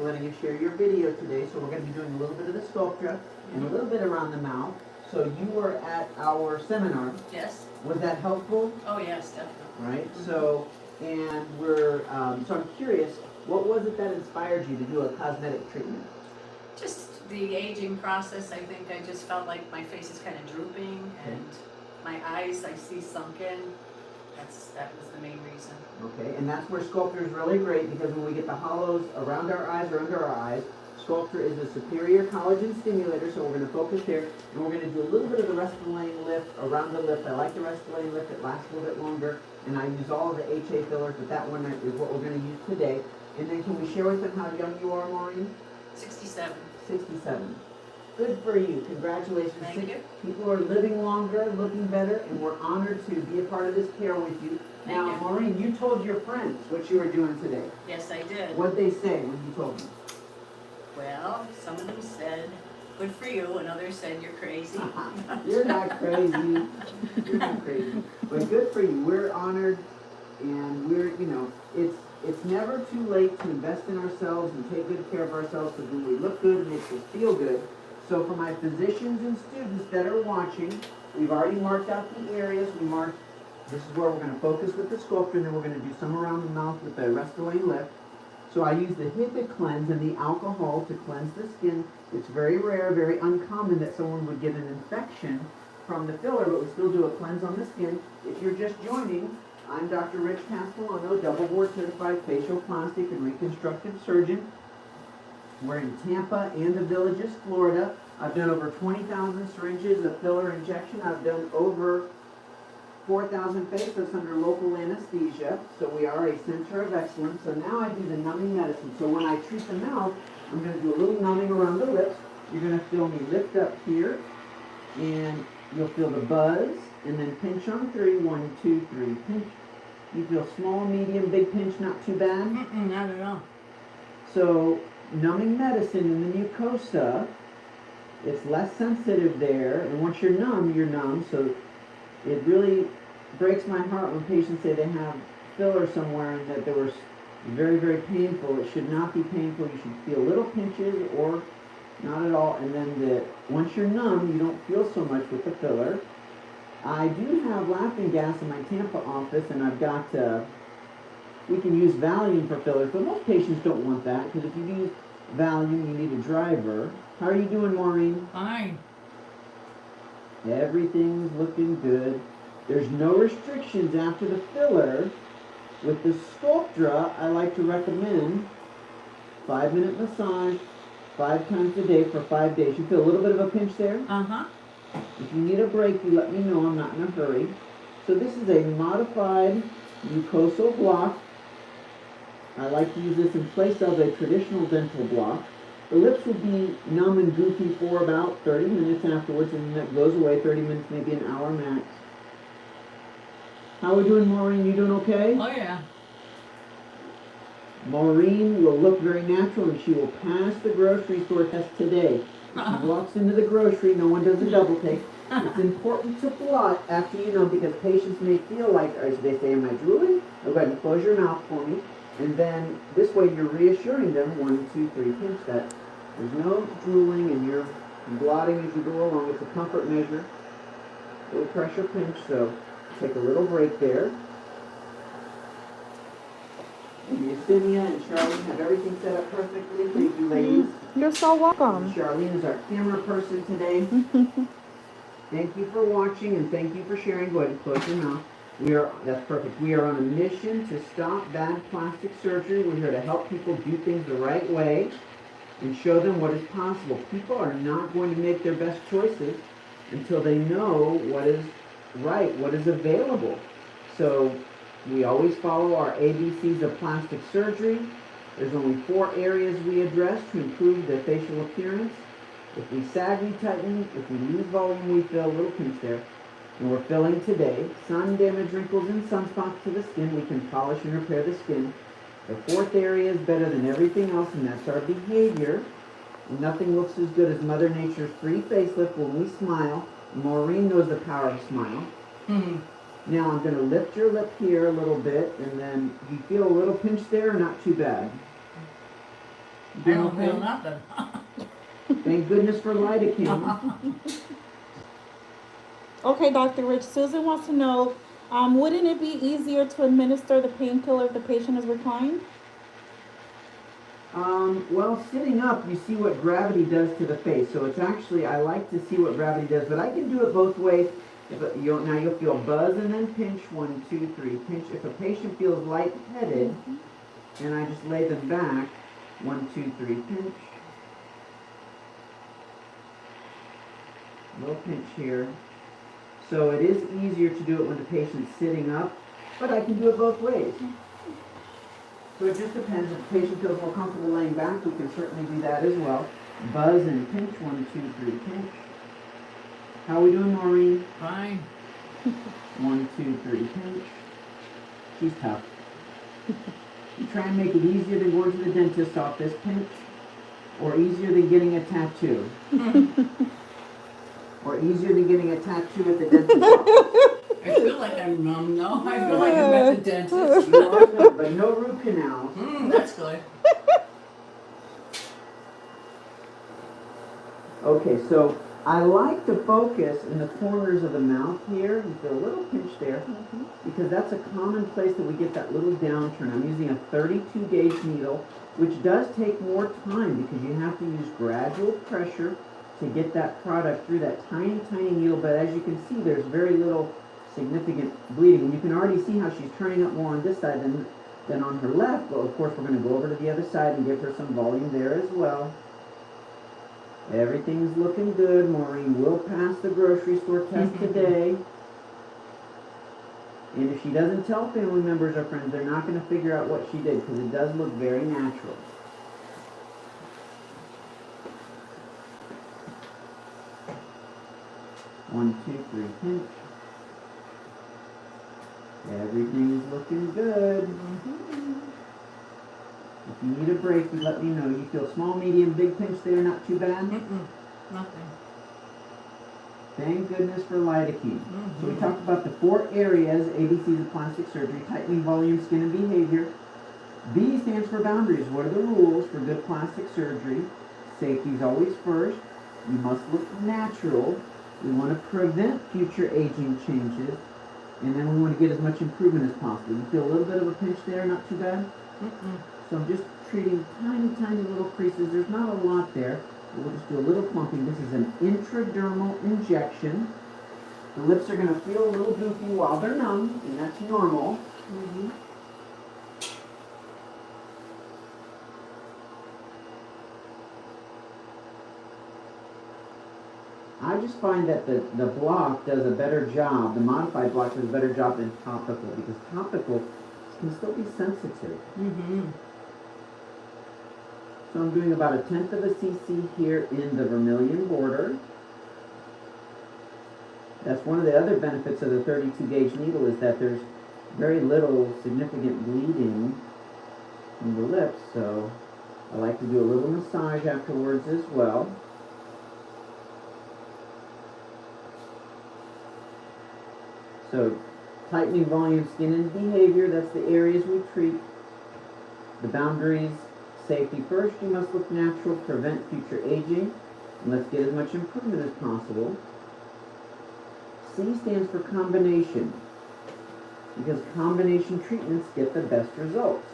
for letting us share your video today. So we're going to be doing a little bit of the Sculptra and a little bit around the mouth. So you were at our seminar. Yes. Was that helpful? Oh, yes, definitely. Right. So, and so I'm curious, what was it that inspired you to do a cosmetic treatment? Just the aging process. I think I just felt like my face is kind of drooping and my eyes I see sunken. That was the main reason. Okay, and that's where Sculptra is really great, because when we get the hollows around our eyes or under our eyes, Sculptra is a superior collagen stimulator, so we're going to focus there, and we're going to do a little bit of the Restylane lift around the lip. I like the Restylane lift, it lasts a little bit longer, and I use all of the HA fillers, but that one is what we're going to use today. And then can we share with them how young you are, Maureen? 67. 67. Good for you. Congratulations. Thank you. People are living longer, looking better, and we're honored to be a part of this care with you. Now, Thank you. Maureen, you told your friends what you were doing today. Yes, I did. What'd they say when you told them? Well, some of them said, good for you, and others said, you're crazy. You're not crazy. You're not crazy. But good for you. We're honored, and it's never too late to invest in ourselves and take good care of ourselves, because when we look good, it makes us feel good. So for my physicians and students that are watching, we've already marked out the areas. This is where we're going to focus with the Sculptra, and then we're going to do some around the mouth with the Restylane lift. So I use the HIPIC cleanse and the alcohol to cleanse the skin. It's very rare, very uncommon that someone would get an infection from the filler, but we still do a cleanse on the skin. If you're just joining, I'm Dr. Rich Castellano, double board certified facial plastic and reconstructive surgeon. We're in Tampa and the Villages, Florida. I've done over 20,000 syringes of filler injection. I've done over 4,000 facelifts under local anesthesia. So we are a center of excellence. So now I do the numbing medicine. So when I treat the mouth, I'm going to do a little numbing around the lips. You're going to feel me lift up here, and you'll feel the buzz, and then pinch on 3. 1, 2, 3, pinch. You feel small, medium, big pinch, not too bad? Not at all. So numbing medicine in the mucosa, it's less sensitive there, and once you're numb, so it really breaks my heart when patients say they have filler somewhere and that they were very, very painful. It should not be painful. You should feel little pinches or not at all, and then once you're numb, you don't feel so much with the filler. I do have laughing gas in my Tampa office, and I've got, we can use Valium for fillers, but most patients don't want that, because if you use Valium, you need a driver. How are you doing, Maureen? Fine. Everything's looking good. There's no restrictions after the filler. With the Sculptra, I like to recommend 5-minute massage 5 times a day for 5 days. You feel a little bit of a pinch there? Uh-huh. If you need a break, you let me know. I'm not in a hurry. So this is a modified mucosal block. I like to use this in place of a traditional dental block. The lips will be numb and goofy for about 30 minutes afterwards, and then it goes away. 30 minutes, maybe an hour max. How are we doing, Maureen? You doing okay? Oh, yeah. Maureen will look very natural, and she will pass the grocery store test today. If she walks into the grocery, no one does a double take. It's important to blot after you know, because patients may feel like, as they say, am I drooling? Go ahead and close your mouth for me. And then this way you're reassuring them, 1, 2, 3, pinch that. There's no drooling, and you're blotting as you go along. It's a comfort measure. Little pressure pinch, so take a little break there. And Yesenia and Charlene have everything set up perfectly. Thank you, ladies. You're so welcome. And Charlene is our camera person today. Thank you for watching, and thank you for sharing. Go ahead and close your mouth. That's perfect. We are on a mission to stop bad plastic surgery. We're here to help people do things the right way and show them what is possible. People are not going to make their best choices until they know what is right, what is available. So we always follow our ABCs of plastic surgery. There's only 4 areas we address to improve the facial appearance. If we sag, we tighten. If we lose volume, we fill. A little pinch there. And we're filling today. Sun damage, wrinkles, and sunspots to the skin. We can polish and repair the skin. The 4th area is better than everything else, and that's our behavior. And nothing looks as good as Mother Nature's free facelift when we smile. Maureen knows the power of smile. Now I'm going to lift your lip here a little bit, and then you feel a little pinch there, or not too bad? I Doing don't feel okay? nothing. Thank goodness for lidocaine. Okay, Dr. Rich, Susan wants to know, wouldn't it be easier to administer the painkiller if the patient is reclined? Well, sitting up, you see what gravity does to the face. So it's actually, I like to see what gravity does, but I can do it both ways. Now you'll feel buzz and then pinch, 1, 2, 3, pinch. If a patient feels lightheaded, and I just lay them back, 1, 2, 3, pinch. A little pinch here. So it is easier to do it when the patient's sitting up, but I can do it both ways. So it just depends. If the patient feels more comfortable laying back, we can certainly do that as well. Buzz and pinch, 1, 2, 3, pinch. How are we doing, Maureen? Fine. 1, 2, 3, pinch. She's tough. You try and make it easier than going to the dentist's office, pinch, or easier than getting a tattoo. Or easier than getting a tattoo at the dentist's office. I feel like I'm numb, no? I feel like I'm at the dentist. You are numb, but no root canals. That's good. Okay, so I like to focus in the corners of the mouth here. You feel a little pinch there, because that's a common place that we get that little downturn. I'm using a 32 gauge needle, which does take more time because you have to use gradual pressure to get that product through that tiny, tiny needle. But as you can see, there's very little significant bleeding. And you can already see how she's turning up more on this side than on her left. But of course, we're going to go over to the other side and give her some volume there as well. Everything's looking good. Maureen will pass the grocery store test today. And if she doesn't tell family members or friends, they're not going to figure out what she did, because it does look very natural. One, two, three, pinch. Everything's looking good. If you need a break, you let me know. You feel small, medium, big pinch there, not too bad? Nothing. Thank goodness for lidocaine. So we talked about the 4 areas, ABCs of plastic surgery: tightening, volume, skin, and behavior. B stands for boundaries. What are the rules for good plastic surgery? Safety is always first. You must look natural. We want to prevent future aging changes. And then we want to get as much improvement as possible. You feel a little bit of a pinch there, not too bad? So I'm just treating tiny, tiny little creases. There's not a lot there. We'll just do a little clumping. This is an intradermal injection. The lips are going to feel a little goofy while they're numb, and that's normal. I just find that the block does a better job, the modified block does a better job than topical, because topical can still be sensitive. So I'm doing about 1/10 of a cc here in the vermilion border. That's one of the other benefits of the 32 gauge needle, is that there's very little significant bleeding in the lips, so I like to do a little massage afterwards as well. So tightening, volume, skin, and behavior, that's the areas we treat. The boundaries: safety first, you must look natural, prevent future aging, and let's get as much improvement as possible. C stands for combination, because combination treatments get the best results.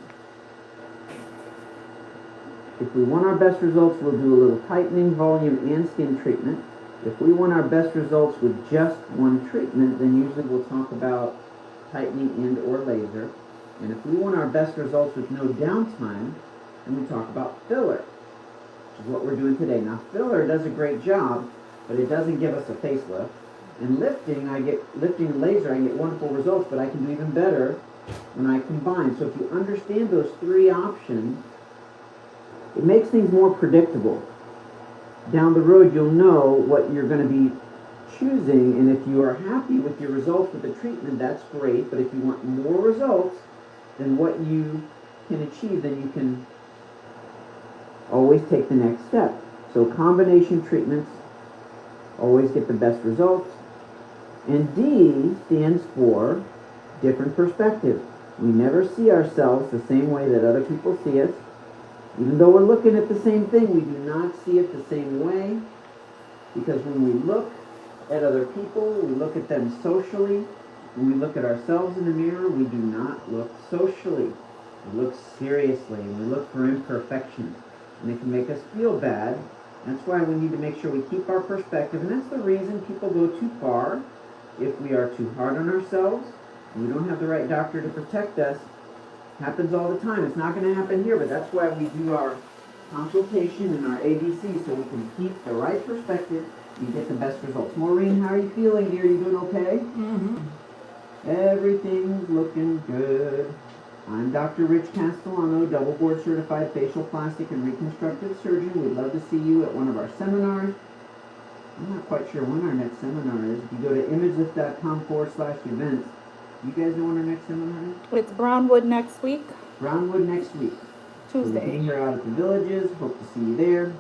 If we want our best results, we'll do a little tightening, volume, and skin treatment. If we want our best results with just one treatment, then usually we'll talk about tightening and or laser. And if we want our best results with no downtime, then we talk about filler, which is what we're doing today. Now, filler does a great job, but it doesn't give us a facelift. And lifting and laser, I get wonderful results, but I can do even better when I combine. So if you understand those 3 options, it makes things more predictable. Down the road, you'll know what you're going to be choosing, and if you are happy with your results with the treatment, that's great. But if you want more results than what you can achieve, then you can always take the next step. So combination treatments always get the best results. And D stands for different perspective. We never see ourselves the same way that other people see us. Even though we're looking at the same thing, we do not see it the same way, because when we look at other people, we look at them socially. When we look at ourselves in the mirror, we do not look socially. We look seriously, and we look for imperfections, and it can make us feel bad. That's why we need to make sure we keep our perspective, and that's the reason people go too far. If we are too hard on ourselves, and we don't have the right doctor to protect us, it happens all the time. It's not going to happen here, but that's why we do our consultation and our ABC, so we can keep the right perspective and get the best results. Maureen, how are you feeling, dear? You doing okay? Mm-hmm. Everything's looking good. I'm Dr. Rich Castellano, double board certified facial plastic and reconstructive surgeon. We'd love to see you at one of our seminars. I'm not quite sure when our next seminar is. If you go to imagelift.com/events, you guys know when our next seminar is? It's Brownwood next week, Brownwood next week. We'll be Tuesday. here out at the Villages. Hope to see you there.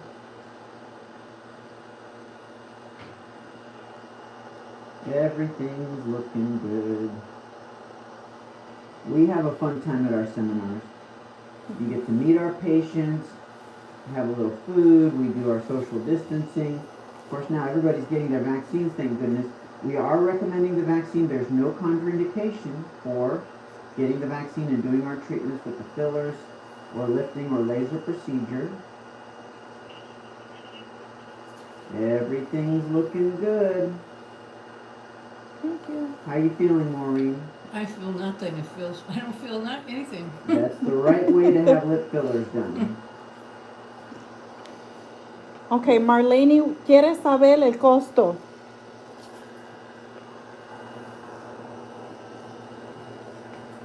Everything's looking good. We have a fun time at our seminars. You get to meet our patients, have a little food, we do our social distancing. Of course, now everybody's getting their vaccines, thank goodness. We are recommending the vaccine. There's no contraindication for getting the vaccine and doing our treatments with the fillers or lifting or laser procedure. Everything's looking good. Thank you. How you feeling, Maureen? I feel nothing. I don't feel anything. That's the right way to have lip fillers done. Okay, Marlene quiere saber el costo.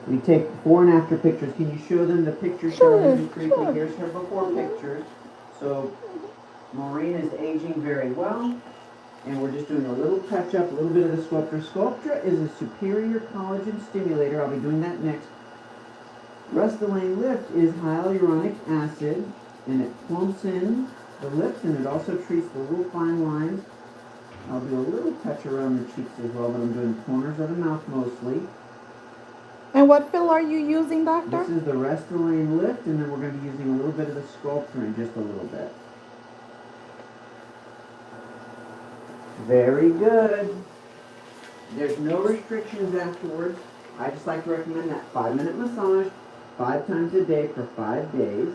We take before and after pictures. Can you show them the pictures? Sure, Briefly? sure. Here's her before pictures. So Maureen is aging very well, and we're just doing a little touch up, a little bit of the Sculptra. Sculptra is a superior collagen stimulator. I'll be doing that next. Restylane Lift is hyaluronic acid, and it plumps in the lips, and it also treats the little fine lines. I'll do a little touch around the cheeks as well, but I'm doing corners of the mouth mostly. And what fill are you using, doctor? This is the Restylane Lift, and then we're going to be using a little bit of the Sculptra in just a little bit. Very good. There's no restrictions afterwards. I just like to recommend that 5-minute massage 5 times a day for 5 days.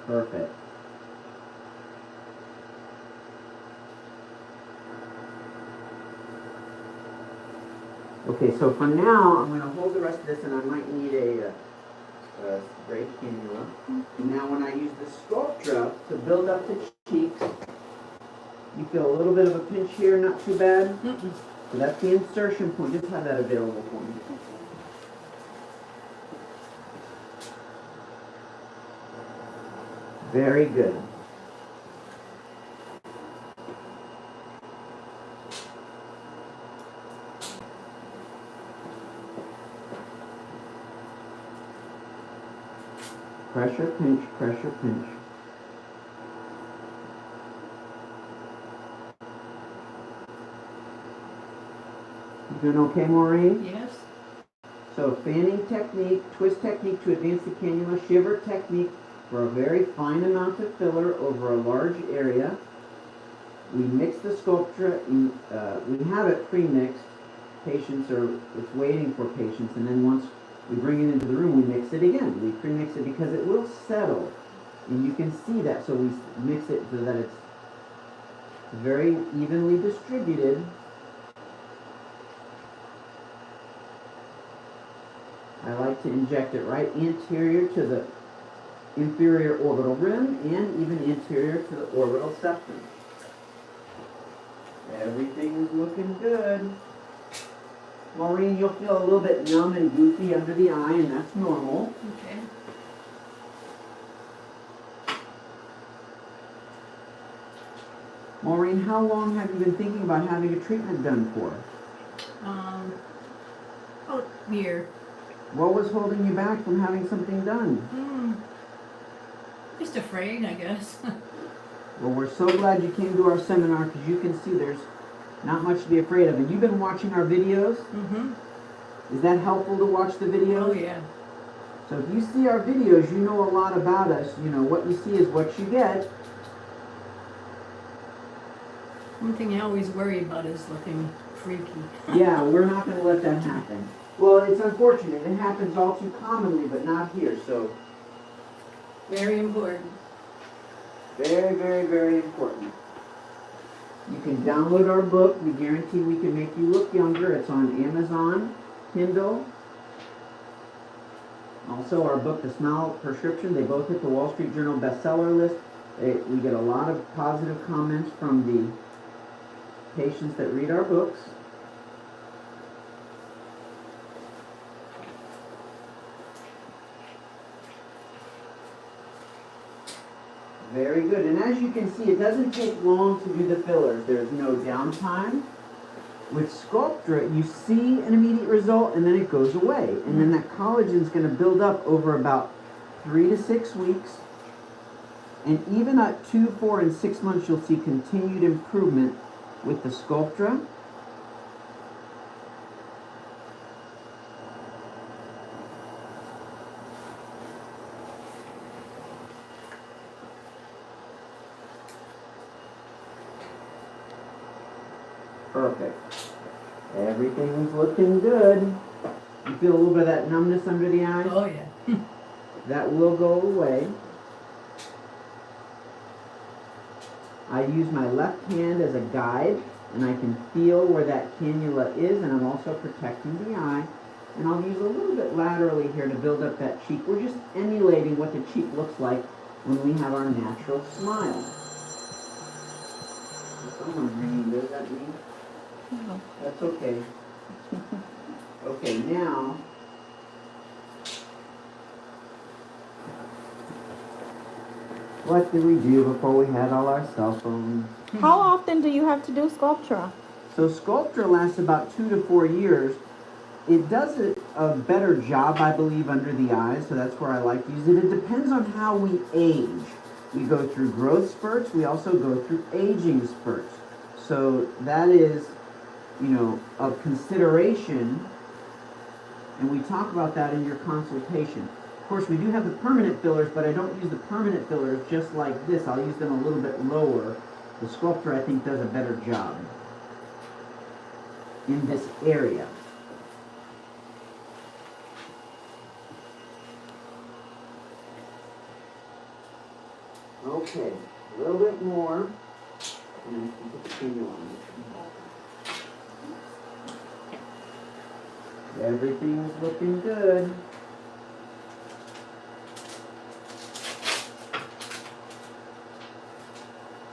Perfect. Okay, so for now, I'm going to hold the rest of this, and I might need a spray cannula. And now when I use the Sculptra to build up the cheeks, you feel a little bit of a pinch here, not too bad? Mm-mm. So that's the insertion point. Just have that available for me. Very good. Pressure, pinch, pressure, pinch. You doing okay, Maureen? Yes. So fanning technique, twist technique to advance the cannula, shiver technique for a very fine amount of filler over a large area. We mix the Sculptra, we have it pre-mixed. It's waiting for patients, and then once we bring it into the room, we mix it again. We pre-mix it because it will settle, and you can see that. So we mix it so that it's very evenly distributed. I like to inject it right anterior to the inferior orbital rim and even anterior to the orbital septum. Everything's looking good. Maureen, you'll feel a little bit numb and goofy under the eye, and that's normal. Okay. Maureen, how long have you been thinking about having a treatment done for? Oh, year. What was holding you back from having something done? Just afraid, I guess. Well, we're so glad you came to our seminar, because you can see there's not much to be afraid of. And you've been watching our videos? Mm-hmm. Is that helpful to watch the videos? Oh, yeah. So if you see our videos, you know a lot about us. You know, what you see is what you get. One thing I always worry about is looking freaky. Yeah, we're not going to let that happen. Well, it's unfortunate. It happens all too commonly, but not here. So Very important. very, very, very important. You can download our book. We guarantee we can make you look younger. It's on Amazon, Kindle. Also, our book, The Smile Prescription, they both hit the Wall Street Journal bestseller list. We get a lot of positive comments from the patients that read our books. Very good. And as you can see, it doesn't take long to do the fillers. There's no downtime. With Sculptra, you see an immediate result and then it goes away. And then that collagen is going to build up over about 3 to 6 weeks. And even at 2, 4, and 6 months, you'll see continued improvement with the Sculptra. Perfect. Everything's looking good. You feel a little bit of that numbness under the eye? Oh, yeah. That will go away. I use my left hand as a guide, and I can feel where that cannula is, and I'm also protecting the eye. And I'll use a little bit laterally here to build up that cheek. We're just emulating what the cheek looks like when we have our natural smile. Someone's ringing. Does that mean? No. That's okay. Okay, now, what did we do before we had all our cell phones? How often do you have to do Sculptra? So Sculptra lasts about 2 to 4 years. It does a better job, I believe, under the eyes, so that's where I like to use it. It depends on how we age. We go through growth spurts. We also go through aging spurts. So that is, you know, of consideration, and we talk about that in your consultation. Of course, we do have the permanent fillers, but I don't use the permanent fillers just like this. I'll use them a little bit lower. The Sculptra, I think, does a better job in this area. Okay, a little bit more, and then put the finger on it. Everything's looking good.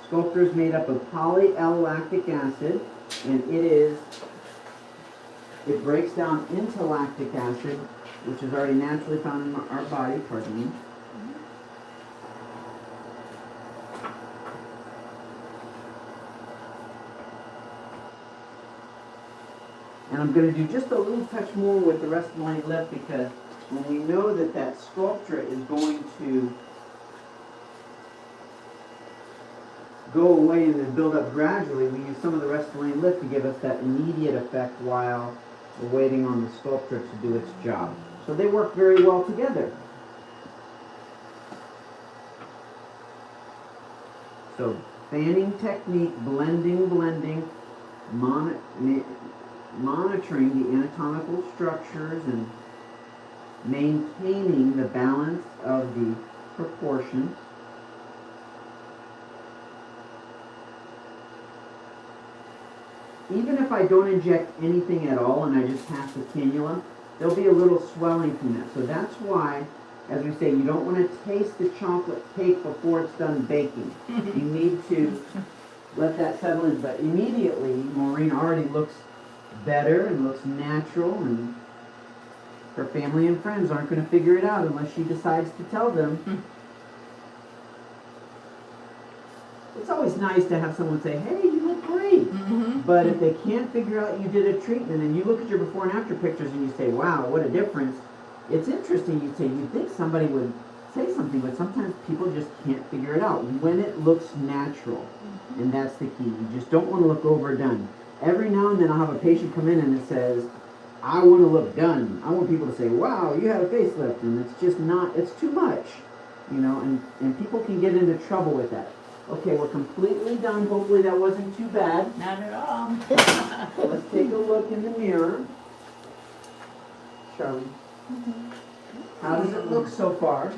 Sculptra is made up of poly-L-lactic acid, and it breaks down into lactic acid, which is already naturally found in our body, pardon me. And I'm going to do just a little touch more with the Restylane lip, because when we know that that Sculptra is going to go away and then build up gradually, we use some of the Restylane lip to give us that immediate effect while we're waiting on the Sculptra to do its job. So they work very well together. So fanning technique, blending, monitoring the anatomical structures and maintaining the balance of the proportions. Even if I don't inject anything at all and I just pass the cannula, there'll be a little swelling from that. So that's why, as we say, you don't want to taste the chocolate cake before it's done baking. You need to let that settle in. But immediately, Maureen already looks better and looks natural, and her family and friends aren't going to figure it out unless she decides to tell them. It's always nice to have someone say, hey, you look great. But if they can't figure out you did a treatment and you look at your before and after pictures and you say, wow, what a difference, it's interesting. You say, you'd think somebody would say something, but sometimes people just can't figure it out when it looks natural. And that's the key. You just don't want to look overdone. Every now and then I'll have a patient come in and it says, I want to look done. I want people to say, wow, you had a facelift, and it's just not, it's too much, you know, and people can get into trouble with that. Okay, we're completely done. Hopefully that wasn't too bad. Not at all. So let's take a look in the mirror. Charlie, how does it look so far?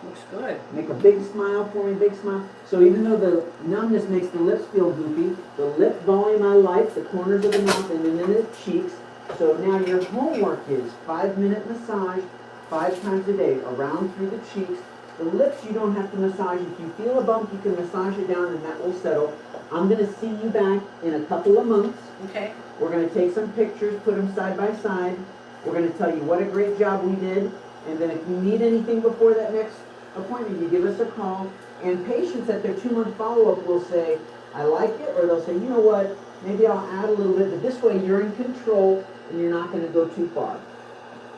Looks good. Make a big smile for me, big smile. So even though the numbness makes the lips feel goofy, the lip volume I like, the corners of the mouth and then the cheeks. So now your homework is 5-minute massage 5 times a day, around through the cheeks. The lips you don't have to massage. If you feel a bump, you can massage it down and that will settle. I'm going to see you back in a couple of months. Okay. We're going to take some pictures, put them side by side. We're going to tell you what a great job we did. And then if you need anything before that next appointment, you give us a call. And patients at their 2-month follow-up will say, I like it, or they'll say, you know what, maybe I'll add a little bit, but this way you're in control and you're not going to go too far.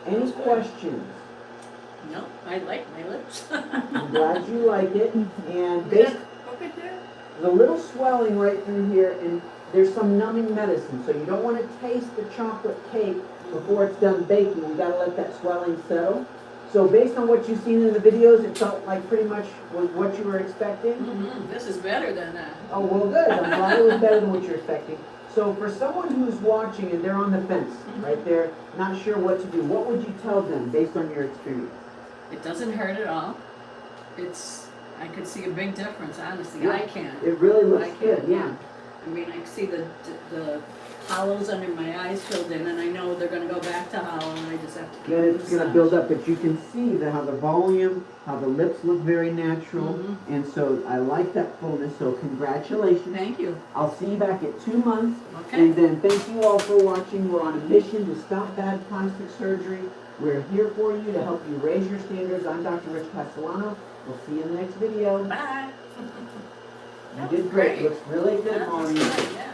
Any questions? No, I like my lips. I'm glad you like it. And Look based, at that. there's a little swelling right through here, and there's some numbing medicine, so you don't want to taste the chocolate cake before it's done baking. You got to let that swelling settle. So based on what you've seen in the videos, it felt like pretty much was what you were expecting? Mm-hmm. This is better than that. Oh, well, good. I'm glad it was better than what you're expecting. So for someone who's watching and they're on the fence, right there, not sure what to do, what would you tell them based on your experience? It doesn't hurt at all. I could see a big difference, honestly. Yeah. I can. It really looks I can, good, yeah. I mean, I see the hollows under my eyes filled in, and I know they're going to go back to hollow, and I just have to keep Then it's going to massage. build up, but you can see how the volume, how the lips look very natural, and so I like that fullness, so congratulations. Thank you. I'll see you back at 2 months, Okay. and then thank you all for watching. We're on a mission to stop bad plastic surgery. We're here for you to help you raise your standards. I'm Dr. Rich Castellano. We'll see you in the next video. Bye. You That did was great. great. Looks really good That on was you. good, yeah.